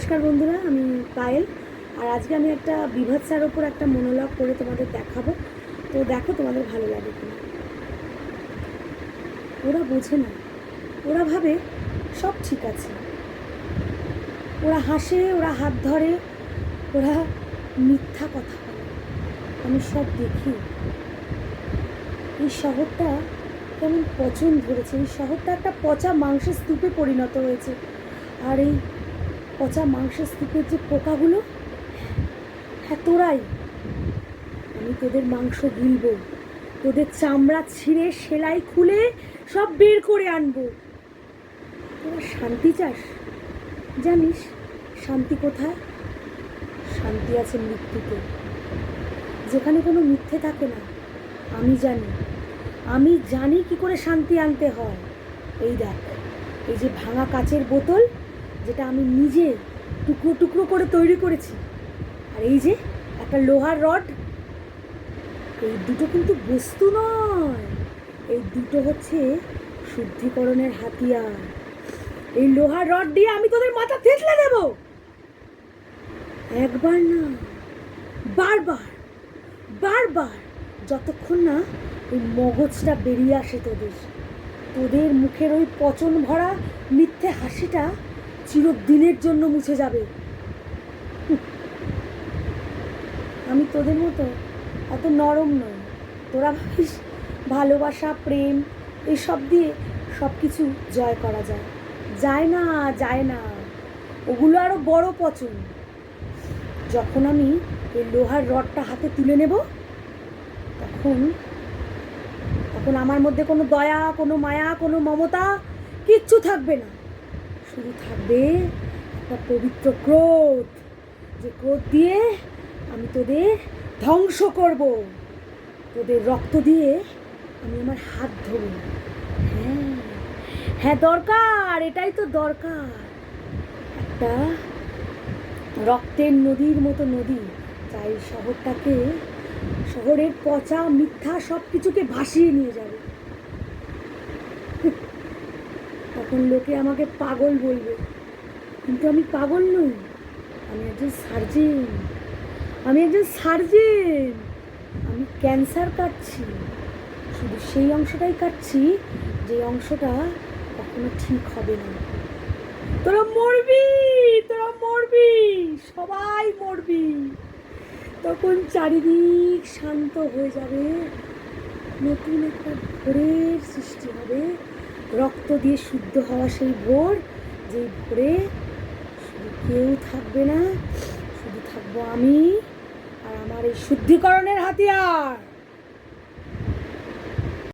নমস্কার বন্ধুরা, আমি পায়েল। আর আজকে আমি একটা বিভৎসার ওপর একটা মনোলগ করে তোমাদের দেখাবো। তো দেখো তোমাদের ভালো লাগে কিনা। ওরা বোঝে না, ওরা ভাবে সব ঠিক আছে, ওরা হাসে, ওরা হাত ধরে, ওরা মিথ্যা কথা বলে। আমি সব দেখি। এই শহরটা কেমন পচন ধরেছে, এই শহরটা একটা পচা মাংসের স্তূপে পরিণত হয়েছে। আর এই পচা মাংসের স্তূপের যে পোকাগুলো, হ্যাঁ তোরাই। আমি তোদের মাংস গিলব, তোদের চামড়া ছিঁড়ে সেলাই খুলে সব বের করে আনবো। তোরা শান্তি চাস? জানিস শান্তি কোথায়? শান্তি আছে মৃত্যুতে, যেখানে কোনো মিথ্যে থাকে না। আমি জানি কি করে শান্তি আনতে হয়। এই দেখ, এই যে ভাঙা কাচের বোতল, যেটা আমি নিজে টুকরো টুকরো করে তৈরি করেছি, আর এই যে একটা লোহার রড, এই দুটো কিন্তু বস্তু নয়, এই দুটো হচ্ছে শুদ্ধিকরণের হাতিয়ার। এই লোহার রড দিয়ে আমি তোদের মাথা থেতলে দেব। একবার না, বারবার বারবার, যতক্ষণ না ওই মগজটা বেরিয়ে আসে তোদের মুখের ওই পচন ভরা মিথ্যে হাসিটা চিরদিনের জন্য মুছে যাবে। আমি তোদের মতো অত নরম নই। তোরা ভাবিস ভালোবাসা, প্রেম এইসব দিয়ে সব কিছু জয় করা যায়। যায় না। ওগুলো আরও বড় পচন। যখন আমি এই লোহার রডটা হাতে তুলে নেব, তখন আমার মধ্যে কোনো দয়া, কোনো মায়া, কোনো মমতা কিচ্ছু থাকবে না। শুধু থাকবে একটা পবিত্র ক্রোধ, যে ক্রোধ দিয়ে আমি তোদের ধ্বংস করব। তোদের রক্ত দিয়ে আমি আমার হাত ধরব। হ্যাঁ দরকার, এটাই তো দরকার। একটা রক্তের নদীর মতো নদী, তাই শহরের পচা মিথ্যা সব কিছুকে ভাসিয়ে নিয়ে যাবে। তখন লোকে আমাকে পাগল বলবে, কিন্তু আমি পাগল নই। আমি একজন সার্জেন। আমি ক্যান্সার কাটছি, শুধু সেই অংশটাই কাটছি যে অংশটা কখনো ঠিক হবে না। তোরা মরবি, সবাই মরবি। তখন চারিদিক শান্ত হয়ে যাবে, নতুন একটা ভোরের সৃষ্টি হবে। রক্ত দিয়ে শুদ্ধ হওয়া সেই ভোর, যেই ভোরে শুধু কেউ থাকবে না, শুধু থাকবো আমি আর আমার এই শুদ্ধিকরণের হাতিয়ার।